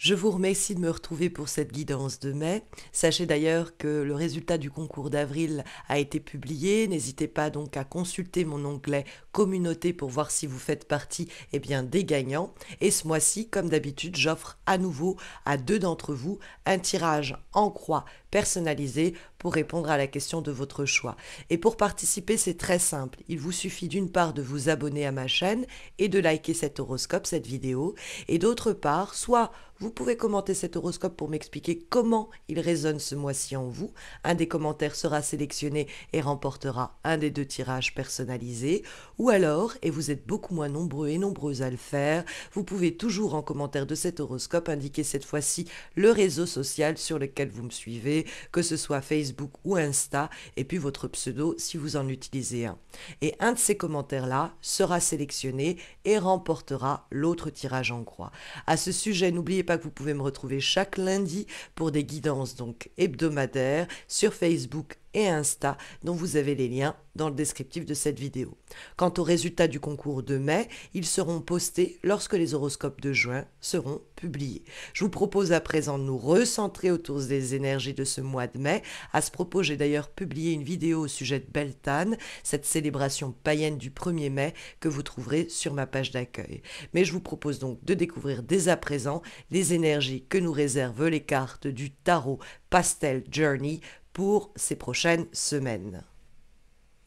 Je vous remercie de me retrouver pour cette guidance de mai. Sachez d'ailleurs que le résultat du concours d'avril a été publié. N'hésitez pas donc à consulter mon onglet communauté pour voir si vous faites partie des gagnants. Et ce mois-ci, comme d'habitude, j'offre à nouveau à 2 d'entre vous un tirage en croix personnalisé pour répondre à la question de votre choix. Et pour participer, c'est très simple. Il vous suffit d'une part de vous abonner à ma chaîne et de liker cet horoscope, cette vidéo. Et d'autre part, soit vous pouvez commenter cet horoscope pour m'expliquer comment il résonne ce mois-ci en vous. Un des commentaires sera sélectionné et remportera un des 2 tirages personnalisés. Ou alors, et vous êtes beaucoup moins nombreux et nombreuses à le faire, vous pouvez toujours en commentaire de cet horoscope indiquer cette fois-ci le réseau social sur lequel vous me suivez, que ce soit Facebook ou Insta, et puis votre pseudo si vous en utilisez un. Et un de ces commentaires-là sera sélectionné et remportera l'autre tirage en croix. À ce sujet, n'oubliez pas que vous pouvez me retrouver chaque lundi pour des guidances donc hebdomadaires sur Facebook et Insta, dont vous avez les liens dans le descriptif de cette vidéo. Quant aux résultats du concours de mai, ils seront postés lorsque les horoscopes de juin seront publiés. Je vous propose à présent de nous recentrer autour des énergies de ce mois de mai. À ce propos, j'ai d'ailleurs publié une vidéo au sujet de Beltane, cette célébration païenne du 1er mai que vous trouverez sur ma page d'accueil. Mais je vous propose donc de découvrir dès à présent les énergies que nous réservent les cartes du tarot Pastel Journey pour ces prochaines semaines.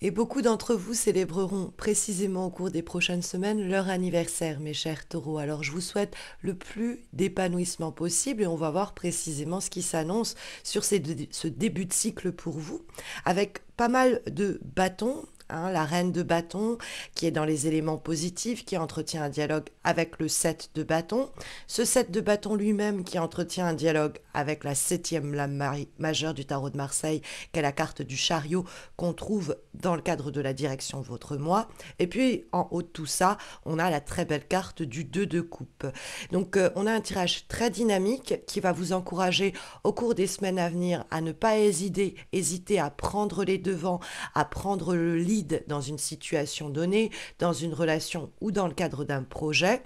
Et beaucoup d'entre vous célébreront précisément au cours des prochaines semaines leur anniversaire, mes chers taureaux. Alors je vous souhaite le plus d'épanouissement possible et on va voir précisément ce qui s'annonce sur ce début de cycle pour vous, avec pas mal de bâtons. La reine de bâton qui est dans les éléments positifs, qui entretient un dialogue avec le 7 de bâton. Ce 7 de bâton lui-même qui entretient un dialogue avec la 7e lame majeure du tarot de Marseille, qui est la carte du chariot qu'on trouve dans le cadre de la direction de votre mois. Et puis en haut de tout ça, on a la très belle carte du 2 de coupe. Donc on a un tirage très dynamique qui va vous encourager au cours des semaines à venir à ne pas hésiter à prendre les devants, à prendre le lead dans une situation donnée, dans une relation ou dans le cadre d'un projet,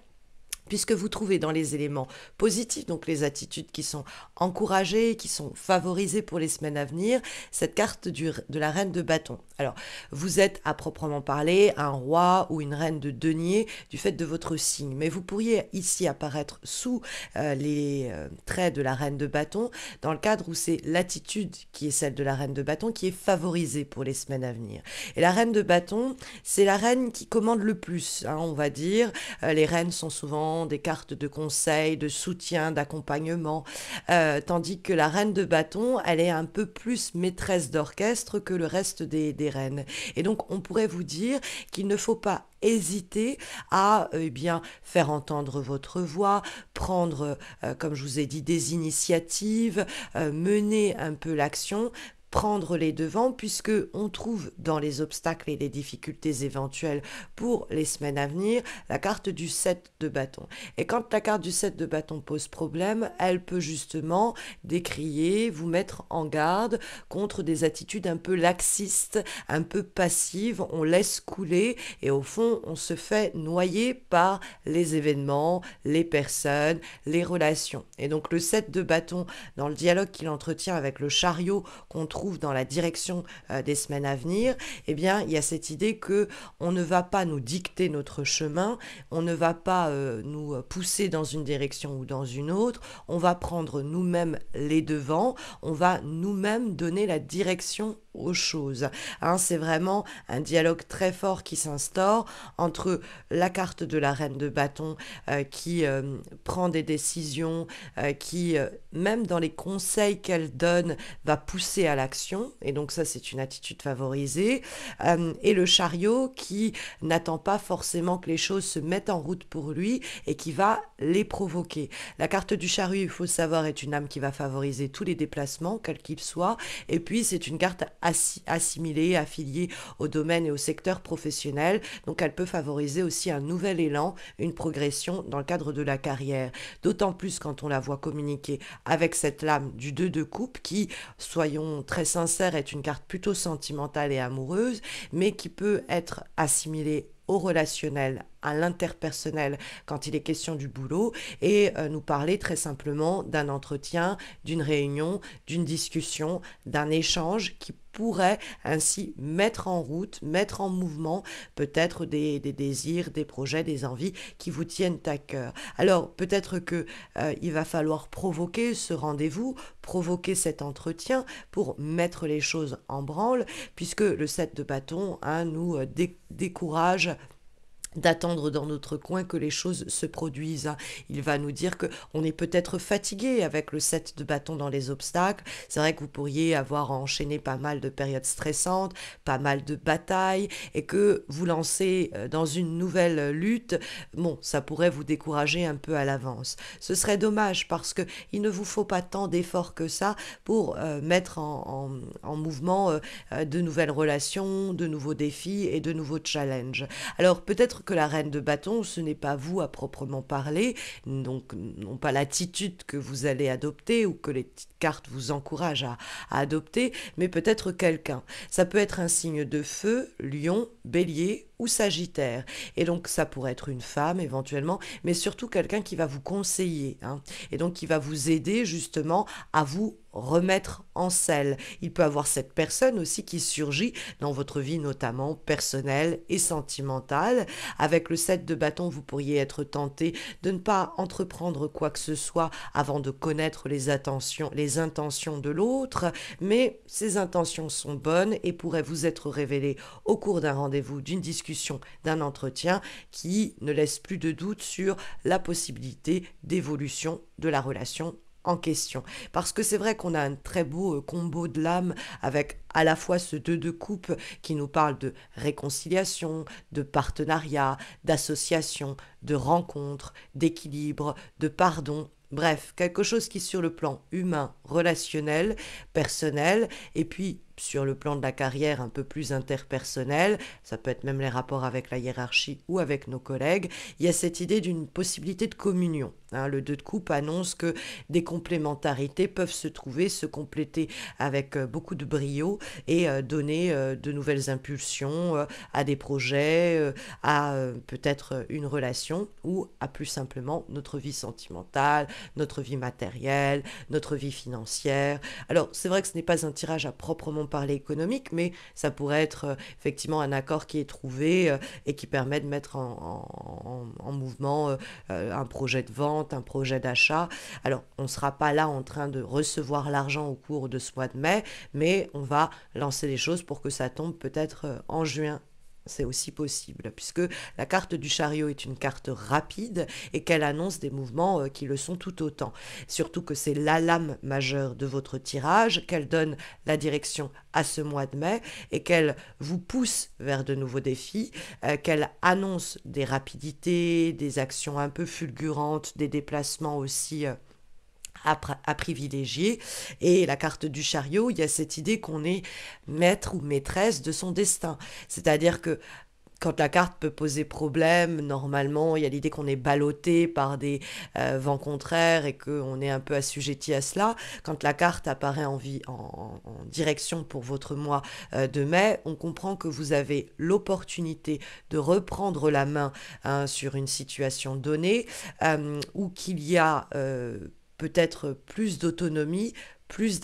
puisque vous trouvez dans les éléments positifs, donc les attitudes qui sont encouragées, qui sont favorisées pour les semaines à venir, cette carte de la reine de bâton. Alors, vous êtes à proprement parler un roi ou une reine de denier du fait de votre signe, mais vous pourriez ici apparaître sous les traits de la reine de bâton, dans le cadre où c'est l'attitude qui est celle de la reine de bâton qui est favorisée pour les semaines à venir. Et la reine de bâton, c'est la reine qui commande le plus, on va dire. Les reines sont souvent des cartes de conseil, de soutien, d'accompagnement, tandis que la reine de bâton, elle est un peu plus maîtresse d'orchestre que le reste des reines. Et donc, on pourrait vous dire qu'il ne faut pas hésiter à faire entendre votre voix, prendre, comme je vous ai dit, des initiatives, mener un peu l'action, prendre les devants, puisque on trouve dans les obstacles et les difficultés éventuelles pour les semaines à venir la carte du 7 de bâton. Et quand la carte du 7 de bâton pose problème, elle peut justement décrier, vous mettre en garde contre des attitudes un peu laxistes, un peu passives, on laisse couler et au fond on se fait noyer par les événements, les personnes, les relations. Et donc le 7 de bâton, dans le dialogue qu'il entretient avec le chariot qu'on trouve dans la direction des semaines à venir, il y a cette idée que on ne va pas nous dicter notre chemin, on ne va pas nous pousser dans une direction ou dans une autre, on va prendre nous-mêmes les devants, on va nous-mêmes donner la direction aux choses. C'est vraiment un dialogue très fort qui s'instaure entre la carte de la reine de bâton qui prend des décisions, qui même dans les conseils qu'elle donne va pousser à l'action, et donc ça c'est une attitude favorisée, et le chariot qui n'attend pas forcément que les choses se mettent en route pour lui et qui va les provoquer. La carte du chariot, il faut savoir, est une âme qui va favoriser tous les déplacements, quels qu'ils soient, et puis c'est une carte assimilée, affiliée au domaine et au secteur professionnel, donc elle peut favoriser aussi un nouvel élan, une progression dans le cadre de la carrière, d'autant plus quand on la voit communiquer avec cette lame du 2 de coupe qui, soyons très sincères, est une carte plutôt sentimentale et amoureuse, mais qui peut être assimilée au relationnel à l'interpersonnel quand il est question du boulot et nous parler très simplement d'un entretien, d'une réunion, d'une discussion, d'un échange qui pourrait ainsi mettre en route, mettre en mouvement peut-être des désirs, des projets, des envies qui vous tiennent à cœur. Alors peut-être que il va falloir provoquer ce rendez-vous, provoquer cet entretien pour mettre les choses en branle, puisque le 7 de bâton nous décourage d'attendre dans notre coin que les choses se produisent. Il va nous dire que on est peut-être fatigué avec le 7 de bâton dans les obstacles. C'est vrai que vous pourriez avoir enchaîné pas mal de périodes stressantes, pas mal de batailles, et que vous lancez dans une nouvelle lutte. Bon, ça pourrait vous décourager un peu à l'avance. Ce serait dommage parce que il ne vous faut pas tant d'efforts que ça pour mettre en mouvement de nouvelles relations, de nouveaux défis et de nouveaux challenges. Alors peut-être que la reine de bâton, ce n'est pas vous à proprement parler, donc non pas l'attitude que vous allez adopter ou que les petites cartes vous encouragent à adopter, mais peut-être quelqu'un. Ça peut être un signe de feu, lion, bélier ou sagittaire. Et donc ça pourrait être une femme éventuellement, mais surtout quelqu'un qui va vous conseiller, et donc qui va vous aider justement à vous remettre en selle. Il peut avoir cette personne aussi qui surgit dans votre vie notamment personnelle et sentimentale. Avec le 7 de bâton, vous pourriez être tenté de ne pas entreprendre quoi que ce soit avant de connaître les intentions de l'autre, mais ces intentions sont bonnes et pourraient vous être révélées au cours d'un rendez-vous, d'une discussion, d'un entretien qui ne laisse plus de doute sur la possibilité d'évolution de la relation en question. Parce que c'est vrai qu'on a un très beau combo de l'âme avec à la fois ce 2 de coupe qui nous parle de réconciliation, de partenariat, d'association, de rencontre, d'équilibre, de pardon. Bref, quelque chose qui sur le plan humain, relationnel, personnel, et puis sur le plan de la carrière un peu plus interpersonnel, ça peut être même les rapports avec la hiérarchie ou avec nos collègues, il y a cette idée d'une possibilité de communion. Le 2 de coupe annonce que des complémentarités peuvent se trouver, se compléter avec beaucoup de brio et donner de nouvelles impulsions à des projets, à peut-être une relation ou à plus simplement notre vie sentimentale, notre vie matérielle, notre vie financière. Alors c'est vrai que ce n'est pas un tirage à proprement parler économique, mais ça pourrait être effectivement un accord qui est trouvé et qui permet de mettre en mouvement un projet de vente, un projet d'achat. Alors, on ne sera pas là en train de recevoir l'argent au cours de ce mois de mai, mais on va lancer les choses pour que ça tombe peut-être en juin. C'est aussi possible, puisque la carte du chariot est une carte rapide et qu'elle annonce des mouvements qui le sont tout autant. Surtout que c'est la lame majeure de votre tirage, qu'elle donne la direction à ce mois de mai et qu'elle vous pousse vers de nouveaux défis, qu'elle annonce des rapidités, des actions un peu fulgurantes, des déplacements aussi à privilégier. Et la carte du chariot, il y a cette idée qu'on est maître ou maîtresse de son destin. C'est-à-dire que quand la carte peut poser problème, normalement, il y a l'idée qu'on est ballotté par des vents contraires et qu'on est un peu assujetti à cela. Quand la carte apparaît en direction pour votre mois de mai, on comprend que vous avez l'opportunité de reprendre la main sur une situation donnée ou qu'il y a peut-être plus d'autonomie, plus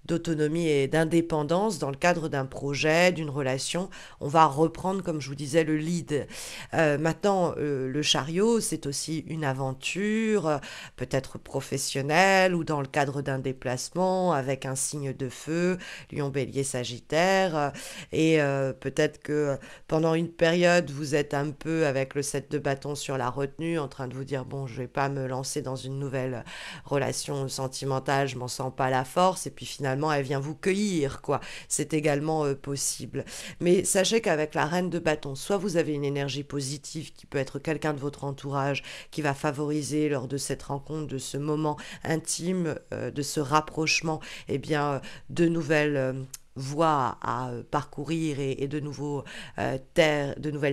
d'autonomie et d'indépendance dans le cadre d'un projet, d'une relation. On va reprendre, comme je vous disais, le lead. Maintenant, le chariot, c'est aussi une aventure, peut-être professionnelle ou dans le cadre d'un déplacement avec un signe de feu, lion, bélier, sagittaire. Et peut-être que pendant une période, vous êtes un peu avec le 7 de bâton sur la retenue, en train de vous dire, bon, je vais pas me lancer dans une nouvelle relation sentimentale, je m'en sens pas la force. Et puis finalement, elle vient vous cueillir, quoi. C'est également possible. Mais sachez qu'avec la reine de bâton, soit vous avez une énergie positive qui peut être quelqu'un de votre entourage qui va favoriser lors de cette rencontre, de ce moment intime, de ce rapprochement, eh bien, de nouvelles voies à parcourir et de nouvelles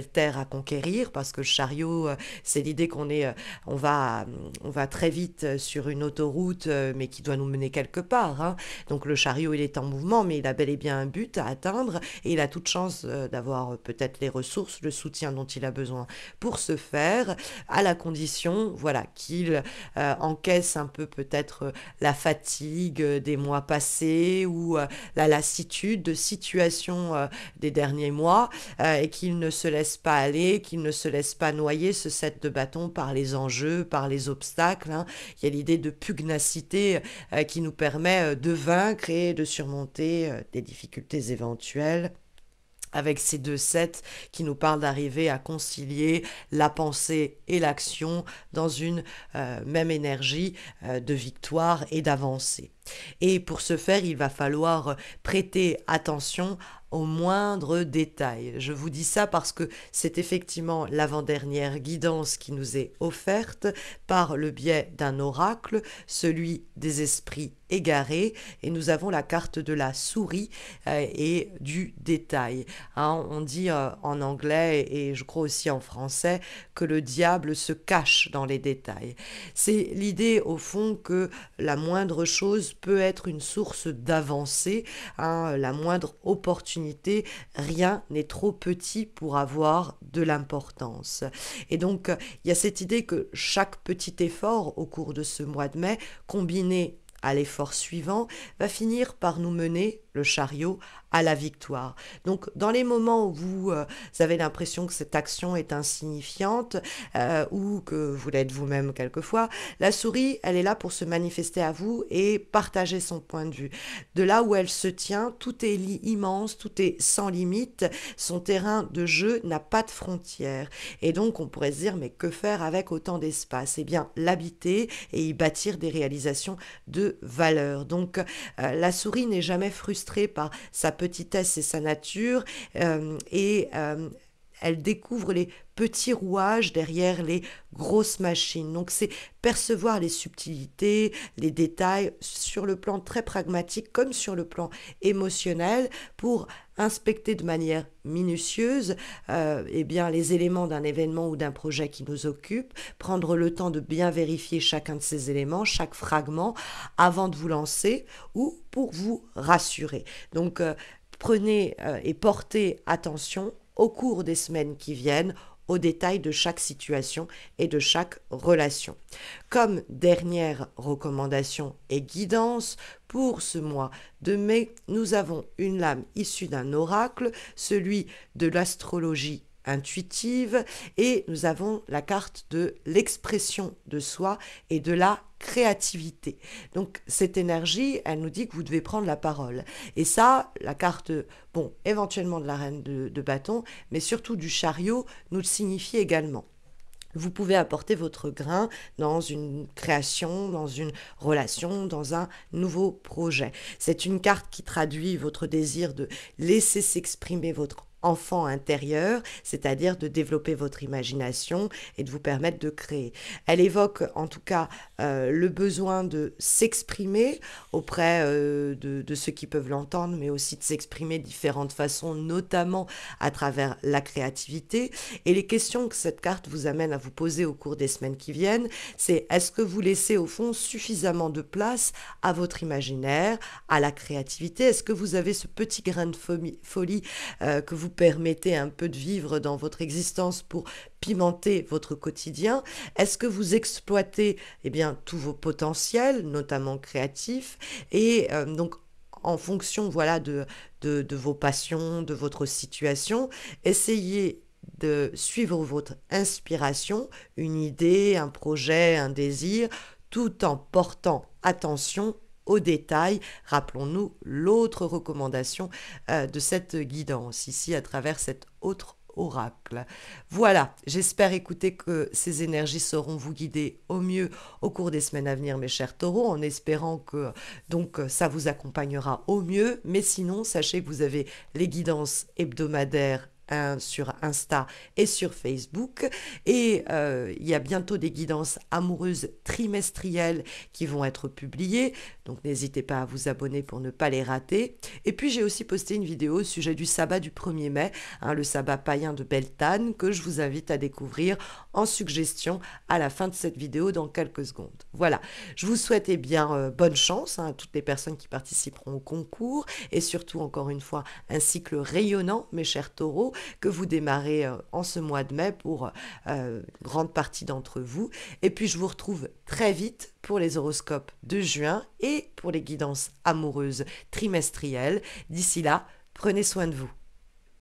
terres à conquérir, parce que le chariot, c'est l'idée on va très vite sur une autoroute, mais qui doit nous mener quelque part, hein. Donc le chariot, il est en mouvement, mais il a bel et bien un but à atteindre, et il a toute chance d'avoir peut-être les ressources, le soutien dont il a besoin pour ce faire, à la condition, voilà, qu'il encaisse un peu peut-être la fatigue des mois passés ou la lassitude de situations des derniers mois, et qu'il ne se laisse pas aller, qu'il ne se laisse pas noyer ce set de bâton par les enjeux, par les obstacles, hein. Il y a l'idée de pugnacité qui nous permet de vaincre et de surmonter des difficultés éventuelles, avec ces deux sets qui nous parlent d'arriver à concilier la pensée et l'action dans une même énergie de victoire et d'avancée. Et pour ce faire, il va falloir prêter attention aux moindres détails. Je vous dis ça parce que c'est effectivement l'avant-dernière guidance qui nous est offerte par le biais d'un oracle, celui des esprits égarés, et nous avons la carte de la souris et du détail. Hein, on dit en anglais et je crois aussi en français que le diable se cache dans les détails. C'est l'idée au fond que la moindre chose peut être une source d'avancée, hein, la moindre opportunité, rien n'est trop petit pour avoir de l'importance. Et donc il y a cette idée que chaque petit effort au cours de ce mois de mai, combiné à l'effort suivant, va finir par nous mener, le chariot, à la victoire. Donc, dans les moments où vous avez l'impression que cette action est insignifiante ou que vous l'êtes vous-même quelquefois, la souris, elle est là pour se manifester à vous et partager son point de vue. De là où elle se tient, tout est immense, tout est sans limite, son terrain de jeu n'a pas de frontières. Et donc, on pourrait se dire, mais que faire avec autant d'espace? Eh bien, l'habiter et y bâtir des réalisations de valeur. Donc, la souris n'est jamais frustrée par sa petitesse et sa nature, elle découvre les petits rouages derrière les grosses machines. Donc c'est percevoir les subtilités, les détails sur le plan très pragmatique comme sur le plan émotionnel pour inspecter de manière minutieuse eh bien, les éléments d'un événement ou d'un projet qui nous occupe, prendre le temps de bien vérifier chacun de ces éléments, chaque fragment, avant de vous lancer ou pour vous rassurer. Donc prenez et portez attention au cours des semaines qui viennent aux détails de chaque situation et de chaque relation. Comme dernière recommandation et guidance, pour ce mois de mai, nous avons une lame issue d'un oracle, celui de l'astrologie intuitive, et nous avons la carte de l'expression de soi et de la créativité. Donc cette énergie, elle nous dit que vous devez prendre la parole. Et ça, la carte, bon, éventuellement de la reine de bâton, mais surtout du chariot, nous le signifie également. Vous pouvez apporter votre grain dans une création, dans une relation, dans un nouveau projet. C'est une carte qui traduit votre désir de laisser s'exprimer votre enfant intérieur, c'est-à-dire de développer votre imagination et de vous permettre de créer. Elle évoque en tout cas le besoin de s'exprimer auprès de ceux qui peuvent l'entendre, mais aussi de s'exprimer de différentes façons, notamment à travers la créativité. Et les questions que cette carte vous amène à vous poser au cours des semaines qui viennent, c'est est-ce que vous laissez au fond suffisamment de place à votre imaginaire, à la créativité? Est-ce que vous avez ce petit grain de folie que vous permettez un peu de vivre dans votre existence pour pimenter votre quotidien? Est-ce que vous exploitez eh bien, tous vos potentiels, notamment créatifs, et donc en fonction voilà, de vos passions, de votre situation, essayez de suivre votre inspiration, une idée, un projet, un désir, tout en portant attention aux détails. Rappelons-nous l'autre recommandation de cette guidance, ici à travers cet autre oracle. Voilà, j'espère écouter que ces énergies sauront vous guider au mieux au cours des semaines à venir, mes chers taureaux, en espérant que donc ça vous accompagnera au mieux. Mais sinon, sachez que vous avez les guidances hebdomadaires sur Insta et sur Facebook. Et il y a bientôt des guidances amoureuses trimestrielles qui vont être publiées. Donc n'hésitez pas à vous abonner pour ne pas les rater. Et puis j'ai aussi posté une vidéo au sujet du sabbat du 1er mai, le sabbat païen de Beltane, que je vous invite à découvrir en suggestion à la fin de cette vidéo dans quelques secondes. Voilà, je vous souhaite bonne chance à toutes les personnes qui participeront au concours et surtout encore une fois un cycle rayonnant, mes chers taureaux, que vous démarrez en ce mois de mai pour grande partie d'entre vous. Et puis je vous retrouve très vite pour les horoscopes de juin et pour les guidances amoureuses trimestrielles. D'ici là, prenez soin de vous.